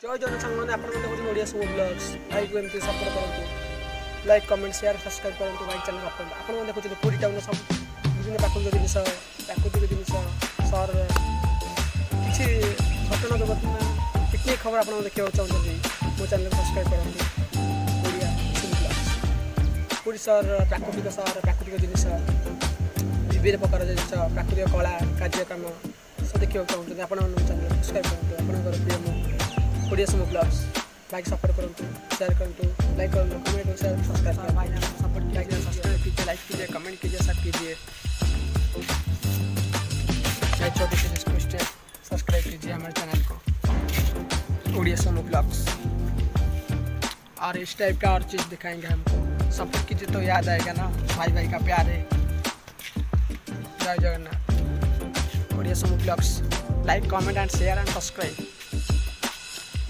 जय जन सांगने आपण देखुन ओडिया सब ब्लॉग्स भाई को एमती सपोर्ट करंतु लाइक कमेंट शेयर सब्सक्राइब करंतु भाई चैनल आपण देखुन पूरी टाउन सब विभिन्न प्राकृतिक जिनिस सहर किसी घटना दुर्घटना पिकनिक खबर आप देखा चाहते मो चैनल सब्सक्राइब करंतु ओडिया सब ब्लॉग्स पूरी सहर प्राकृतिक जिनिस विभिन्न प्रकार जिनिस प्राकृतिक कला कार्यक्रम सब देखा चाहते आप चैनल सब्सक्राइब करंतु आपंकर प्रिय ओडिया सब ब्लॉग्स लाइक सपोर्ट करंतु शेयर करंतु लाइक करंतु कमेंट और शेयर सब्सक्राइब करें भाई सपोर्ट लाइक सब्सक्राइब कीजिए लाइक कीजिए कमेंट कीजिए सब कीजिए चाहे छोटे से रिक्वेस्ट है सब्सक्राइब कीजिए हमारे चैनल को ओडिया सब ब्लॉग्स और इस टाइप का और चीज़ दिखाएंगे हमको सपोर्ट कीजिए तो याद आएगा ना भाई भाई का प्यार है। जय जगन्नाथ ओडिया सब blogs like comment and share and subscribe.